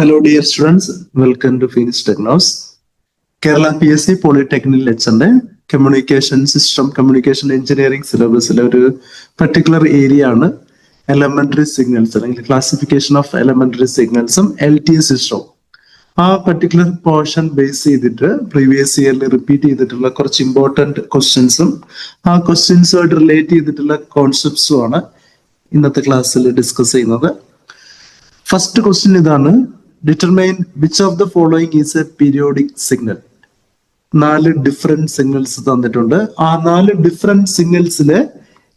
Hello dear students, welcome to Phoenix Technos. Kerala PSC Polytechnic lecture communication system, communication engineering syllabus particular area elementary signals, classification of elementary signals, LTE system. A particular portion base previous year repeat important questions. Questions relate concepts in the class discuss. First question is determine which of the following is a periodic signal. 4 different signals തന്നിട്ടുണ്ട്. ആ 4 different സിഗ്നൽസിലെ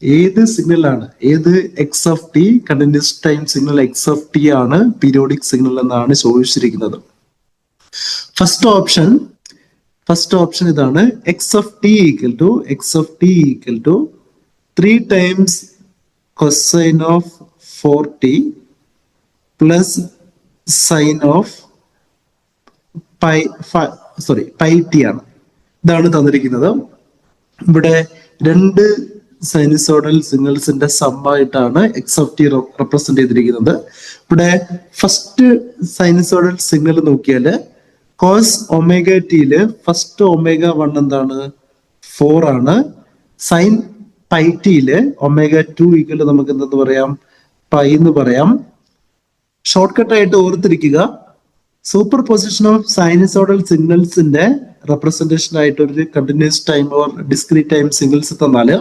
ഏത് signal ആണ്, ഏത് X of T continuous time signal X of T ആണ് periodic signal എന്നാണ് ചോദിച്ചിരിക്കുന്നത്. First option ഇതാണ്. X of T equal to 3 times cosine of 4t plus sine of pi t ആണ്. ഇതാണ് തന്നിരിക്കുന്നത്. ഇവിടെ രണ്ട് സൈനുസോഡൽ സിഗ്നൽസിന്റെ സമ്മായിട്ടാണ് എക്സ് ഓഫ് ടി റെപ്രസെന്റ് ചെയ്തിരിക്കുന്നത്. ഇവിടെ ഫസ്റ്റ് സൈനുസോഡൽ സിഗ്നൽ നോക്കിയാല് കോസ് ഒമേഗ ടിയില് ഫസ്റ്റ് ഒമേഗ 1 എന്താണ് 4 ആണ്. സൈൻ പൈ ടിയില് ഒമേഗ 2 ഈക്വൽ നമുക്ക് എന്തെന്ന് പറയാം, പൈ എന്ന് പറയാം. ഷോർട്ട് കട്ട് ആയിട്ട് ഓർത്തിരിക്കുക, സൂപ്പർ പൊസിഷൻ ഓഫ് സൈനസോഡൽ സിഗ്നൽസിന്റെ റെപ്രസെന്റേഷൻ ആയിട്ട് ഒരു continuous time or discrete time signals തന്നാല്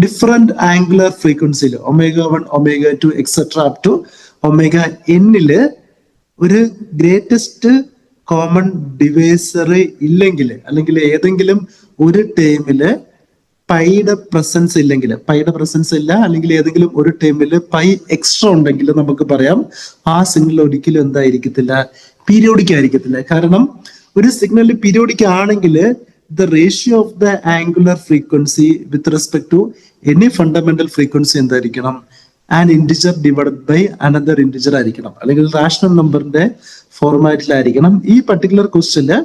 ഡിഫറെന്റ് ആംഗുലർ ഫ്രീക്വൻസിയിൽ omega 1, omega 2 etcetera up to omega എന്നില് ഒരു ഗ്രേറ്റസ്റ്റ് കോമൺ ഡിവൈസർ ഇല്ലെങ്കിൽ, അല്ലെങ്കിൽ ഏതെങ്കിലും ഒരു ടൈമില് പൈയുടെ പ്രസൻസ് ഇല്ല, അല്ലെങ്കിൽ ഏതെങ്കിലും ഒരു ടൈമില് പൈ എക്സ്ട്രാ ഉണ്ടെങ്കിൽ നമുക്ക് പറയാം ആ സിഗ്നൽ ഒരിക്കലും എന്തായിരിക്കത്തില്ല, പീരിയോഡിക് ആയിരിക്കത്തില്ല. കാരണം ഒരു സിഗ്നൽ പീരിയോഡിക് ആണെങ്കിൽ the ratio of the angular frequency with respect to any fundamental frequency എന്തായിരിക്കണം, an integer divided by another integer ആയിരിക്കണം, അല്ലെങ്കിൽ റാഷണൽ നമ്പറിന്റെ ഫോർമാറ്റിലായിരിക്കണം. ഈ പർട്ടിക്കുലർ ക്വസ്റ്റ്യനില്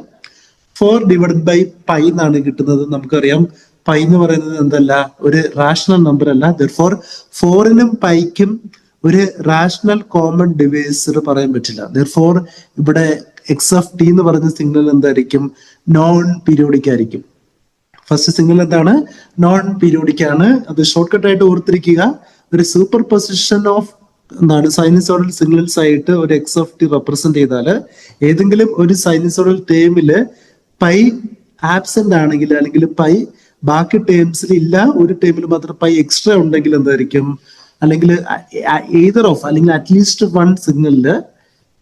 4 ഡിവൈഡഡ് ബൈ പൈ എന്നാണ് കിട്ടുന്നത്. നമുക്കറിയാം പൈ എന്ന് പറയുന്നത് എന്തല്ല, ഒരു റാഷണൽ നമ്പർ അല്ല. ദെർഫോർ 4നും പൈക്കും ഒരു റാഷണൽ കോമൺ ഡിവൈസർ പറയാൻ പറ്റില്ല. ദെർഫോർ ഇവിടെ എക്സ് ഓഫ് ടി എന്ന് പറയുന്ന സിഗ്നൽ എന്തായിരിക്കും, നോൺ പീരിയോഡിക് ആയിരിക്കും. ഫസ്റ്റ് സിഗ്നൽ എന്താണ്, നോൺ പീരിയോഡിക് ആണ്. അത് ഷോർട്ട് കട്ട് ആയിട്ട് ഓർത്തിരിക്കുക. ഒരു സൂപ്പർ പൊസിഷൻ ഓഫ് എന്താണ് സൈനസോഡൽ സിഗ്നൽസ് ആയിട്ട് ഒരു എക്സ് ഓഫ് ടി റെപ്രസെന്റ് ചെയ്താല് ഏതെങ്കിലും ഒരു സൈനസോഡൽ ടേമില് പൈ ആബ്സെന്റ് ആണെങ്കിൽ, അല്ലെങ്കിൽ പൈ ബാക്കി ടേംസിൽ ഇല്ല, ഒരു ടേമിൽ മാത്രം പൈ എക്സ്ട്രാ ഉണ്ടെങ്കിൽ എന്തായിരിക്കും, അല്ലെങ്കിൽ എയ്തർ ഓഫ് അല്ലെങ്കിൽ അറ്റ്ലീസ്റ്റ് 1 സിഗ്നലില്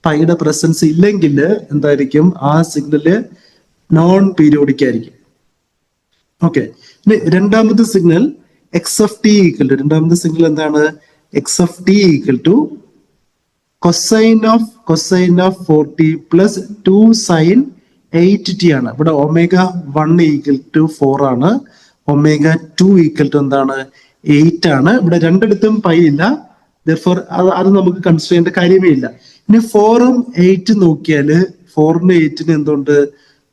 പൈയുടെ പ്രസൻസ് ഇല്ലെങ്കിൽ എന്തായിരിക്കും, ആ സിഗ്നല് നോൺ പീരിയോഡിക് ആയിരിക്കും. ഓക്കെ, ഇനി രണ്ടാമത്തെ signal X of T equal to, രണ്ടാമത്തെ സിഗ്നൽ എന്താണ്, X of T equal to cosine of 4t plus 2 sine 8t ആണ്. ഇവിടെ ഒമേഗ 1 ഈക്വൽ ടു 4 ആണ്, ഒമേഗ 2 ഈക്വൽ ടു എന്താണ് 8 ആണ്. ഇവിടെ രണ്ടിടത്തും പൈ ഇല്ല, therefore അത് നമുക്ക് കൺസിഡർ ചെയ്യേണ്ട കാര്യമേ ഇല്ല. ഇനി 4ഉം 8 നോക്കിയാല് 4നും 8നും എന്തുണ്ട്,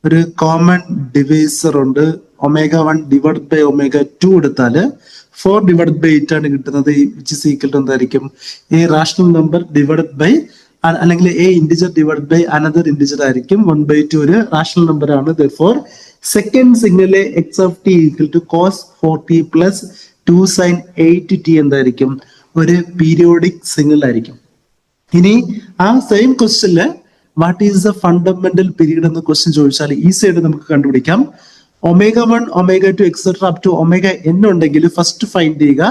ഒരു കോമൺ ഡിവൈസർ ഉണ്ട്. ഒമേഗ 1 ഡിവൈഡ് ബൈ ഒമേഗ 2 എടുത്താല് 4 ഡിവൈഡ് ബൈ 8 ആണ് കിട്ടുന്നത്. വിച്ച് ഇസ് ഈക്വൽ ടു എന്തായിരിക്കും, a rational number divide by അല്ലെങ്കിൽ a integer divide by another integer ആയിരിക്കും. 1/2 ഒരു റാഷണൽ നമ്പർ ആണ്. therefore second signal x of T equal to cos 4t plus 2 sine 8t എന്തായിരിക്കും, ഒരു periodic signal ആയിരിക്കും. ഇനി ആ സെയിം ക്വസ്റ്റ്യനില് what is the fundamental period എന്ന ക്വസ്റ്റ്യൻ ചോദിച്ചാൽ ഈസി ആയിട്ട് നമുക്ക് കണ്ടുപിടിക്കാം. Omega 1, omega 2 etcetera up to omega n ഉണ്ടെങ്കിൽ ഫസ്റ്റ് ഫൈൻഡ് ചെയ്യുക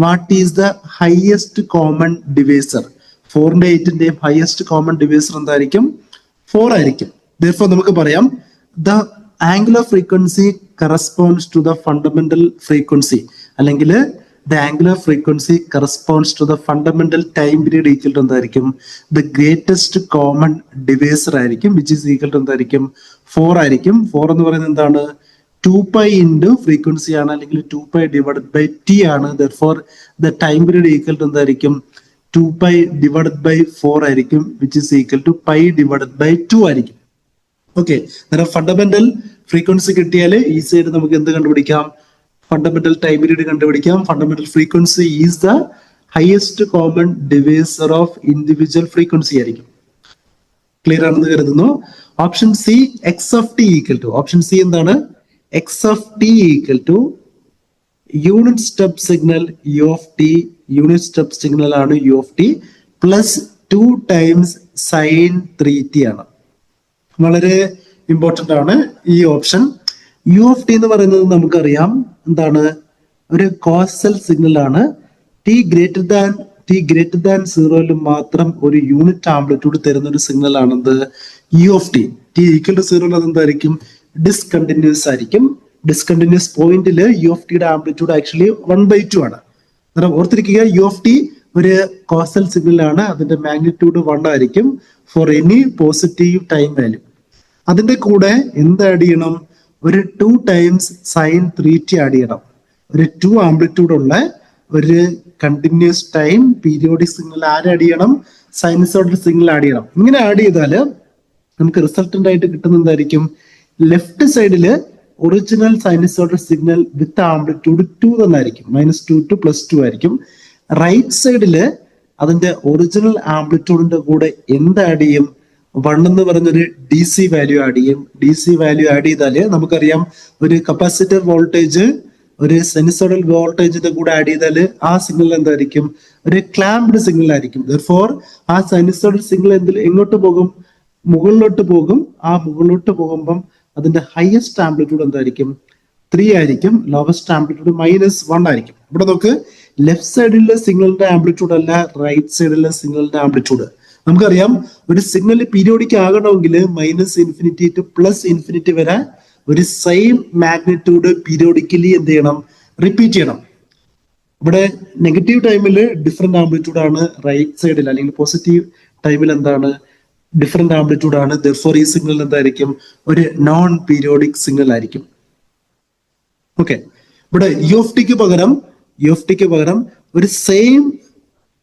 what is the highest common divisor. 4ന്റെ 8ന്റെയും ഹയസ്റ്റ് കോമൺ ഡിവൈസർ എന്തായിരിക്കും, 4 ആയിരിക്കും. therefore നമുക്ക് പറയാം the angular frequency corresponds to the fundamental frequency, അല്ലെങ്കിൽ the angular frequency corresponds to the fundamental time period equal to എന്തായിരിക്കും, the greatest common divisor ആയിരിക്കും. Which is equal to എന്തായിരിക്കും, 4 ആയിരിക്കും. 4 എന്ന് പറയുന്നത് എന്താണ്, 2π ഇൻറ്റു ഫ്രീക്വൻസി ആണ്, അല്ലെങ്കിൽ 2π ഡിവൈഡ് ബൈ ടി ആണ്. therefore the time period equal to എന്തായിരിക്കും, 2π ഡിവൈഡ് ബൈ 4 ആയിരിക്കും. Which is equal to pi divide by 2 ആയിരിക്കും. ഓക്കെ, അന്നേരം ഫണ്ടമെന്റൽ ഫ്രീക്വൻസി കിട്ടിയാൽ ഈസി ആയിട്ട് നമുക്ക് എന്ത് കണ്ടുപിടിക്കാം, ഫണ്ടമെന്റൽ ടൈം പീരീഡ് കണ്ടുപിടിക്കാം. Fundamental frequency is the highest common divisor of individual frequency ആയിരിക്കും. ക്ലിയർ ആണെന്ന് കരുതുന്നു. Option C x of T equal to, option C എന്താണ്? X of T equal to unit step signal u of t, unit step signal ആണ് u of t plus 2 times sine 3t ആണ്. വളരെ important ആണ് ഈ option. U of T എന്ന് പറയുന്നത് നമുക്കറിയാം എന്താണ്? ഒരു കോസൽ സിഗ്നൽ ആണ്. ടി ഗ്രേറ്റർ ദാൻ സീറോയിൽ മാത്രം ഒരു യൂണിറ്റ് ആംപ്ലിറ്റ്യൂഡ് തരുന്ന ഒരു സിഗ്നൽ ആണെന്ത്? U of t. T equal to സീറോയിൽ അതെന്തായിരിക്കും? ഡിസ്കണ്ടിന്യൂസ് ആയിരിക്കും. ഡിസ്കണ്ടിന്യൂസ് പോയിന്റിൽ യു ഓഫ് ടിയുടെ ആംപ്ലിറ്റ്യൂഡ് ആക്ച്വലി 1/2 ആണ്. അന്നേരം ഓർത്തിരിക്കുക, യു ഓഫ് ടി ഒരു കോസൽ സിഗ്നൽ ആണ്. അതിന്റെ മാഗ്നിറ്റ്യൂഡ് 1 ആയിരിക്കും for any positive time value. അതിന്റെ കൂടെ എന്ത് ആഡ് ചെയ്യണം? ഒരു 2 ടൈംസ് സൈൻ 3t ആഡ് ചെയ്യണം. ഒരു 2 ആംപ്ലിറ്റ്യൂഡ് ഉള്ള ഒരു continuous time periodic signal add ചെയ്യണം? സൈനസോയ്ഡൽ സിഗ്നൽ ആഡ് ചെയ്യണം. ഇങ്ങനെ ആഡ് ചെയ്താൽ നമുക്ക് റിസൾട്ടന്റ് ആയിട്ട് കിട്ടുന്ന എന്തായിരിക്കും? ലെഫ്റ്റ് സൈഡില് original sinusoidal signal with amplitude 2 തന്നായിരിക്കും. -2 to +2 ആയിരിക്കും. റൈറ്റ് സൈഡില് അതിന്റെ ഒറിജിനൽ ആംപ്ലിറ്റ്യൂഡിന്റെ കൂടെ എന്ത് ആഡ് ചെയ്യും? 1 എന്ന് പറഞ്ഞൊരു ഡി സി വാല്യൂ ആഡ് ചെയ്യും. ഡി സി വാല്യൂ ആഡ് ചെയ്താല് നമുക്കറിയാം ഒരു കപ്പാസിറ്റർ വോൾട്ടേജ് ഒരു സൈനസോയ്ഡൽ വോൾട്ടേജിന്റെ കൂടെ ആഡ് ചെയ്താല് ആ സിഗ്നൽ എന്തായിരിക്കും? ഒരു ക്ലാംപ്ഡ് സിഗ്നൽ ആയിരിക്കും. Therefore ആ സൈനസോയ്ഡൽ സിഗ്നൽ എങ്ങോട്ട് പോകും? മുകളിലോട്ട് പോകും. ആ മുകളിലോട്ട് പോകുമ്പം അതിന്റെ ഹയസ്റ്റ് ആംപ്ലിറ്റ്യൂഡ് എന്തായിരിക്കും? 3 ആയിരിക്കും. ലോവസ്റ്റ് ആംപ്ലിറ്റ്യൂഡ് -1 ആയിരിക്കും. ഇവിടെ നമുക്ക് ലെഫ്റ്റ് സൈഡിലെ സിഗ്നലിന്റെ ആംപ്ലിറ്റ്യൂഡ് അല്ല, റൈറ്റ് സൈഡിലെ സിഗ്നലിന്റെ ആംപ്ലിറ്റ്യൂഡ്. നമുക്കറിയാം ഒരു സിഗ്നൽ പീരിയോഡിക് ആകണമെങ്കിൽ -∞ to +∞ വരെ ഒരു സെയിം മാഗ്നിറ്റ്യൂഡ് പീരിയോഡിക്കലി എന്ത് ചെയ്യണം? റിപ്പീറ്റ് ചെയ്യണം. ഇവിടെ നെഗറ്റീവ് ടൈമിൽ ഡിഫറെന്റ് ആംപ്ലിറ്റ്യൂഡ് ആണ്, റൈറ്റ് സൈഡിൽ അല്ലെങ്കിൽ പോസിറ്റീവ് ടൈമിൽ എന്താണ്? ഡിഫറെന്റ് ആംപ്ലിറ്റ്യൂഡ് ആണ്. Therefore ഈ സിഗ്നൽ എന്തായിരിക്കും? ഒരു നോൺ പീരിയോഡിക് സിഗ്നൽ ആയിരിക്കും. ഓക്കെ, ഇവിടെ യു ഓഫ് ടിക്ക് പകരം ഒരു സെയിം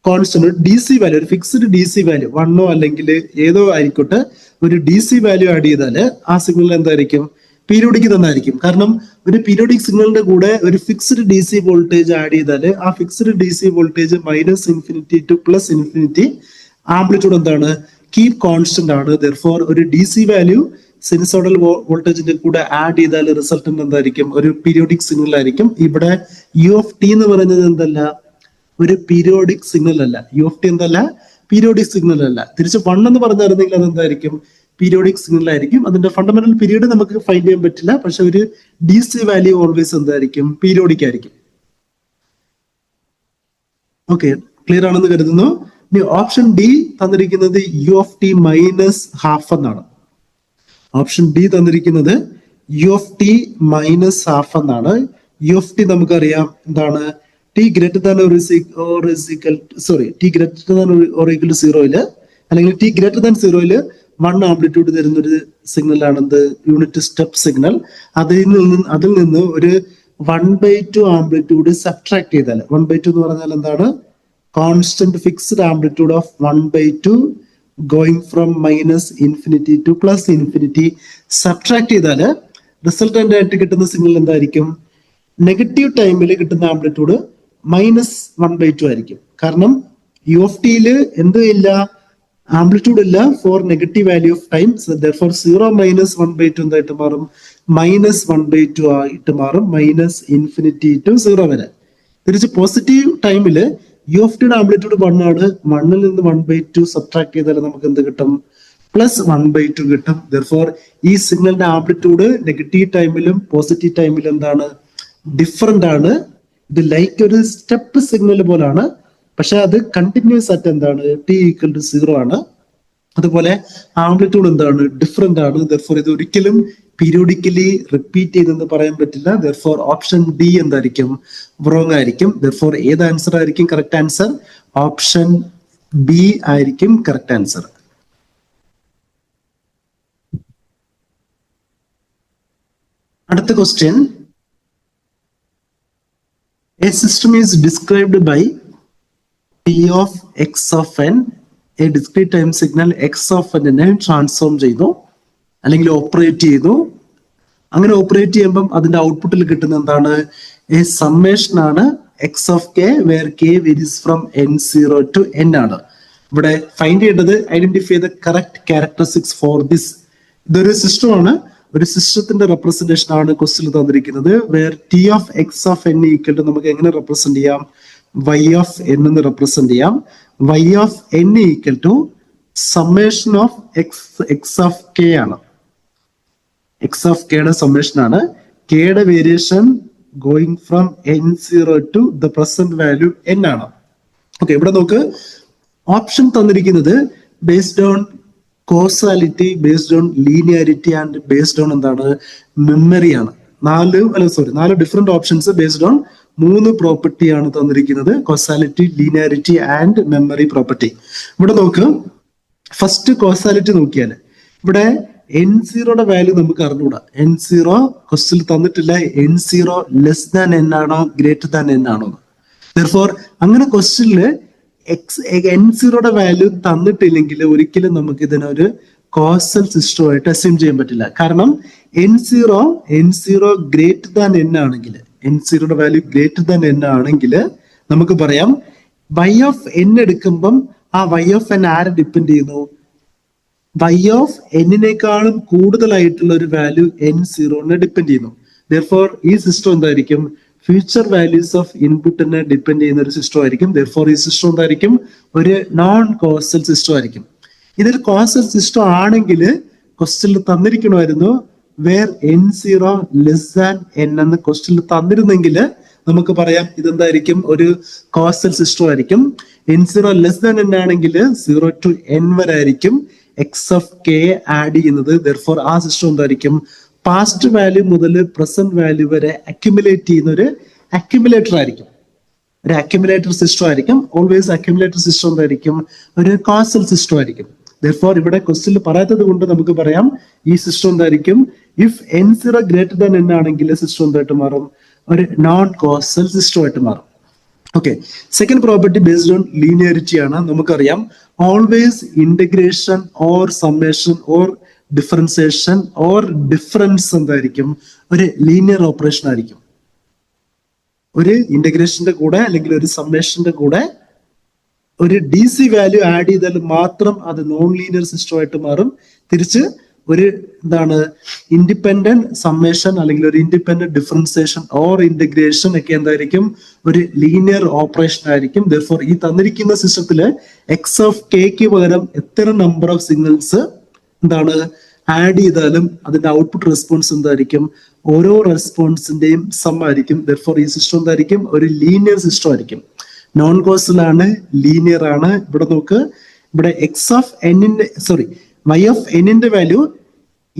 കോൺസ്റ്റന്റ്, ഒരു ഡി സി വാല്യൂ, ഒരു ഫിക്സ്ഡ് ഡി സി വാല്യൂ 1 അല്ലെങ്കിൽ ഏതോ ആയിക്കോട്ടെ, ഒരു ഡി സി വാല്യൂ ആഡ് ചെയ്താല് ആ സിഗ്നൽ എന്തായിരിക്കും? പീരിയോഡിക് തന്നായിരിക്കും. കാരണം ഒരു പീരിയോഡിക് സിഗ്നലിന്റെ കൂടെ ഒരു fixed D C voltage add ചെയ്താല് ആ fixed D C voltage -∞ to +∞, amplitude എന്താണ്? കീപ് കോൺസ്റ്റന്റ് ആണ്. Therefore ഒരു ഡി സി വാല്യൂ സിനുസോയ്ഡൽ വോൾട്ടേജിന്റെ കൂടെ ആഡ് ചെയ്താൽ റിസൾട്ടന്റ് എന്തായിരിക്കും? ഒരു പീരിയോഡിക് സിഗ്നൽ ആയിരിക്കും. ഇവിടെ യു ഓഫ് ടി എന്ന് പറയുന്നത് എന്തല്ല? ഒരു പീരിയോഡിക് സിഗ്നൽ അല്ല. യു ഓഫ് ടി എന്തല്ല? പീരിയോഡിക് സിഗ്നൽ അല്ല. തിരിച്ച് 1 എന്ന് പറഞ്ഞിരുന്നെങ്കിൽ അതെന്തായിരിക്കും? പീരിയോഡിക് സിഗ്നൽ ആയിരിക്കും. അതിന്റെ ഫണ്ടമെന്റൽ പീരീഡ് നമുക്ക് ഫൈൻഡ് ചെയ്യാൻ പറ്റില്ല. പക്ഷെ ഒരു ഡി സി വാല്യൂ ഓൾവേസ് എന്തായിരിക്കും? പീരിയോഡിക് ആയിരിക്കും. ഓക്കെ, ക്ലിയർ ആണെന്ന് കരുതുന്നു. ഇനി ഓപ്ഷൻ ഡി തന്നിരിക്കുന്നത് യു ഓഫ് ടി -½ എന്നാണ്. ഓപ്ഷൻ ഡി തന്നിരിക്കുന്നത് യു ഓഫ് ടി -½ എന്നാണ്. യു ഓഫ് ടി നമുക്കറിയാം എന്താണ്? T greater than or equal to സീറോയില് അല്ലെങ്കിൽ ടി ഗ്രേറ്റർ ദാൻ സീറോയില് 1 ആംപ്ലിറ്റ്യൂഡ് തരുന്ന ഒരു സിഗ്നൽ ആണെന്ത്? Unit step signal. അതിൽ നിന്ന് ഒരു 1/2 ആംപ്ലിറ്റ്യൂഡ് സബ്ട്രാക്ട് ചെയ്താൽ, 1/2 എന്ന് പറഞ്ഞാൽ എന്താണ്? Constant fixed amplitude of 1/2 going from -∞ to +∞, subtract ചെയ്താൽ റിസൾട്ടന്റ് ആയിട്ട് കിട്ടുന്ന സിഗ്നൽ എന്തായിരിക്കും? നെഗറ്റീവ് ടൈമിൽ കിട്ടുന്ന ആംപ്ലിറ്റ്യൂഡ് -1/2 ആയിരിക്കും. കാരണം യു ഓഫ് ടിയില് എന്ത് ഇല്ല? ആംപ്ലിറ്റ്യൂഡ് ഇല്ല for negative value of time. Therefore 0 -1/2 എന്തായിട്ട് മാറും? -1/2 ആയിട്ട് മാറും. -∞ to 0 വരെ. തിരിച്ച് പോസിറ്റീവ് ടൈമില് യു ഓഫ് ടിയുടെ ആംപ്ലിറ്റ്യൂഡ് 1 ആണ്. 1ൽ നിന്ന് 1/2 സബ്ട്രാക്ട് ചെയ്താൽ നമുക്ക് എന്ത് കിട്ടും? +1/2 കിട്ടും. Therefore ഈ സിഗ്നലിന്റെ ആംപ്ലിറ്റ്യൂഡ് നെഗറ്റീവ് ടൈമിലും പോസിറ്റീവ് ടൈമിലും എന്താണ്? ഡിഫറെന്റ് ആണ്. ഇത് ലൈക്ക് ഒരു സ്റ്റെപ്പ് സിഗ്നൽ പോലാണ്. പക്ഷെ അത് കണ്ടിന്യൂസ് ആയിട്ട് എന്താണ്? ടി ഈക്വൽ ടു 0 ആണ്. അതുപോലെ ആംപ്ലിറ്റ്യൂഡ് എന്താണ്? ഡിഫറെന്റ് ആണ്. Therefore ഇത് ഒരിക്കലും പീരിയോഡിക്കലി റിപ്പീറ്റ് ചെയ്തെന്ന് പറയാൻ പറ്റില്ല. Therefore ഓപ്ഷൻ ഡി എന്തായിരിക്കും? റോങ് ആയിരിക്കും. Therefore ഏത് ആൻസർ ആയിരിക്കും കറക്റ്റ് ആൻസർ? ഓപ്ഷൻ ബി ആയിരിക്കും കറക്റ്റ് ആൻസർ. അടുത്ത question, a system is described by t of x of n, a discrete time signal x of n നെ ട്രാൻസ്ഫോം ചെയ്തു അല്ലെങ്കിൽ operate ചെയ്തു. അങ്ങനെ ഓപ്പറേറ്റ് ചെയ്യുമ്പം അതിന്റെ ഔട്ട്പുട്ടിൽ കിട്ടുന്ന എന്താണ്? എ സമ്മേഷൻ ആണ് X of K where K varies from n0 to n ആണ്. ഇവിടെ ഫൈൻഡ് ചെയ്യേണ്ടത് identify the correct characteristics for this. ഇതൊരു സിസ്റ്റമാണ്, ഒരു സിസ്റ്റത്തിന്റെ റെപ്രസെന്റേഷൻ ആണ് ക്വസ്റ്റ്യൻ തന്നിരിക്കുന്നത്. Where T of X of N equal to നമുക്ക് എങ്ങനെ റെപ്രസെന്റ് ചെയ്യാം? y ഓഫ് n എന്ന് റെപ്രസെന്റ് ചെയ്യാം. y of n equal to summation of X of K ആണ്. എക്സ് ഓഫ് കെയുടെ സമ്മേഷൻ ആണ്. കെയുടെ variation going from n0 to the present value n ആണ്. ഓക്കെ, ഇവിടെ നോക്ക് ഓപ്ഷൻ തന്നിരിക്കുന്നത് based on causality, based on linearity and based on എന്താണ്? Memory ആണ്. നാല് different options based on 3 property ആണ് തന്നിരിക്കുന്നത്. Causality, linearity and memory property. ഇവിടെ നോക്ക്, ഫസ്റ്റ് കോസാലിറ്റി നോക്കിയാൽ ഇവിടെ n0യുടെ വാല്യൂ നമുക്ക് അറിഞ്ഞൂടാ. n0 ക്വസ്റ്റ്യൻ തന്നിട്ടില്ല. n0 ലെസ് ദാൻ n ആണോ ഗ്രേറ്റർ ദാൻ n ആണോ? ദെർഫോർ അങ്ങനെ ക്വസ്റ്റ്യനില് n0യുടെ വാല്യൂ തന്നിട്ടില്ലെങ്കിൽ ഒരിക്കലും നമുക്ക് ഇതിനൊരു കോസൽ സിസ്റ്റമായിട്ട് അസ്യൂം ചെയ്യാൻ പറ്റില്ല. കാരണം n0 ഗ്രേറ്റർ ദാൻ n ആണെങ്കിൽ, n0യുടെ വാല്യൂ ഗ്രേറ്റർ ദാൻ n ആണെങ്കിൽ നമുക്ക് പറയാം y ഓഫ് n എടുക്കുമ്പം ആ y ഓഫ് n ആരെ ഡിപ്പെൻഡ് ചെയ്യുന്നു? y ഓഫ് n-നേക്കാളും കൂടുതലായിട്ടുള്ള ഒരു വാല്യൂ n0നെ ഡിപ്പെൻഡ് ചെയ്യുന്നു. ദെർഫോർ ഈ സിസ്റ്റം എന്തായിരിക്കും? ഫ്യൂച്ചർ വാല്യൂസ് ഓഫ് ഇൻപുട്ടിനെ ഡിപ്പെൻഡ് ചെയ്യുന്ന ഒരു സിസ്റ്റം ആയിരിക്കും. ദെർഫോർ ഈ സിസ്റ്റം എന്തായിരിക്കും? ഒരു നോൺ കോസൽ സിസ്റ്റം ആയിരിക്കും. ഇതൊരു കോസൽ സിസ്റ്റം ആണെങ്കിൽ ക്വസ്റ്റ്യനിൽ തന്നിരിക്കണമായിരുന്നു where n0 less than n എന്ന് ക്വസ്റ്റ്യനിൽ തന്നിരുന്നെങ്കിൽ നമുക്ക് പറയാം ഇതെന്തായിരിക്കും? ഒരു കോസൽ സിസ്റ്റം ആയിരിക്കും. n0 ലെസ് ദാൻ n ആണെങ്കിൽ 0 to n വരെ ആയിരിക്കും എക്സ് ഓഫ് കെ ആഡ് ചെയ്യുന്നത്. ദെർഫോർ ആ സിസ്റ്റം എന്തായിരിക്കും? പാസ്റ്റ് വാല്യൂ മുതൽ പ്രസന്റ് വാല്യൂ വരെ അക്യുമുലേറ്റ് ചെയ്യുന്ന ഒരു അക്യുമുലേറ്റർ ആയിരിക്കും. ഒരു അക്യുമുലേറ്റർ സിസ്റ്റം ആയിരിക്കും. ഓൾവേസ് അക്യുമുലേറ്റർ സിസ്റ്റം എന്തായിരിക്കും? ഒരു കോസൽ സിസ്റ്റം ആയിരിക്കും. ദെർഫോർ ഇവിടെ ക്വസ്റ്റ്യനിൽ പറയാത്തത് കൊണ്ട് നമുക്ക് പറയാം ഈ സിസ്റ്റം എന്തായിരിക്കും? If n0 greater than n ആണെങ്കിൽ സിസ്റ്റം എന്തായിട്ട് മാറും? ഒരു നോൺ കോസൽ സിസ്റ്റം ആയിട്ട് മാറും. Okay, second property based on linearity ആണ്. നമുക്കറിയാം always integration or summation or differentiation or difference എന്തായിരിക്കും? ഒരു ലീനിയർ ഓപ്പറേഷൻ ആയിരിക്കും. ഒരു ഇന്റഗ്രേഷന്റെ കൂടെ അല്ലെങ്കിൽ ഒരു സമ്മേഷന്റെ കൂടെ ഒരു DC വാല്യൂ ആഡ് ചെയ്താൽ മാത്രം അത് നോൺ ലീനിയർ സിസ്റ്റം ആയിട്ട് മാറും. തിരിച്ച് ഒരു എന്താണ് ഇൻഡിപെൻഡന്റ് സമ്മേഷൻ അല്ലെങ്കിൽ ഒരു ഇൻഡിപെൻഡന്റ് ഡിഫറൻസിയേഷൻ ഓർ ഇന്റഗ്രേഷൻ ഒക്കെ എന്തായിരിക്കും? ഒരു ലീനിയർ ഓപ്പറേഷൻ ആയിരിക്കും. ദെർഫോർ ഈ തന്നിരിക്കുന്ന സിസ്റ്റത്തില് എക്സ് ഓഫ് കെക്ക് പകരം എത്ര നമ്പർ ഓഫ് സിഗ്നൽസ് എന്താണ് ആഡ് ചെയ്താലും അതിന്റെ ഔട്ട്പുട്ട് റെസ്പോൺസ് എന്തായിരിക്കും? ഓരോ റെസ്പോൺസിന്റെയും സം ആയിരിക്കും. ദെർഫോർ ഈ സിസ്റ്റം എന്തായിരിക്കും? ഒരു ലീനിയർ സിസ്റ്റം ആയിരിക്കും. നോൺ കോസൽ ആണ്, ലീനിയർ ആണ്. ഇവിടെ നോക്ക്, ഇവിടെ എക്സ് ഓഫ് എന്നിന്റെ y ഓഫ് എന്നിന്റെ വാല്യൂ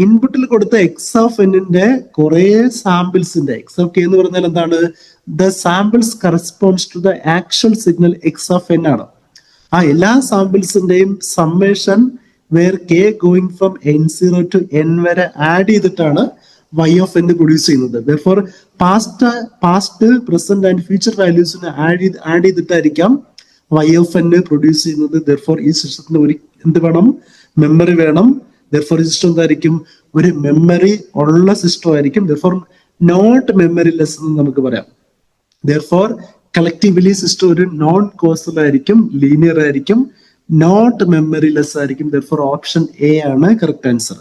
ഇൻപുട്ടിൽ കൊടുത്ത എക്സ് ഓഫ് എന്നിന്റെ കുറെ സാമ്പിൾസിന്റെ എക്സ് ഓഫ് കെ എന്ന് പറഞ്ഞാൽ എന്താണ്? The samples corresponds to the actual signal X of n ആണ്. ആ എല്ലാ സാമ്പിൾസിന്റെയും summation where k going from n0 to n വരെ ആഡ് ചെയ്തിട്ടാണ് y ഓഫ് n പ്രൊഡ്യൂസ് ചെയ്യുന്നത്. Therefore past present and future വാല്യൂസിന് ആഡ് ചെയ്തിട്ടായിരിക്കാം y ഓഫ് n പ്രൊഡ്യൂസ് ചെയ്യുന്നത്. ദെർഫോർ ഈ സിസ്റ്റത്തിന് ഒരു എന്ത് വേണം? മെമ്മറി വേണം. ദെർഫോർ ഈ സിസ്റ്റം എന്തായിരിക്കും? ഒരു മെമ്മറി ഉള്ള സിസ്റ്റം ആയിരിക്കും. ദെർഫോർ നോട്ട് മെമ്മറി ലെസ് എന്ന് നമുക്ക് പറയാം. ദെർഫോർ കളക്റ്റീവ്ലി സിസ്റ്റം ഒരു നോൺ കോസൽ ആയിരിക്കും, ലീനിയർ ആയിരിക്കും, നോട്ട് മെമ്മറി ലെസ് ആയിരിക്കും. ദെർഫോർ ഓപ്ഷൻ എ ആണ് കറക്റ്റ് ആൻസർ.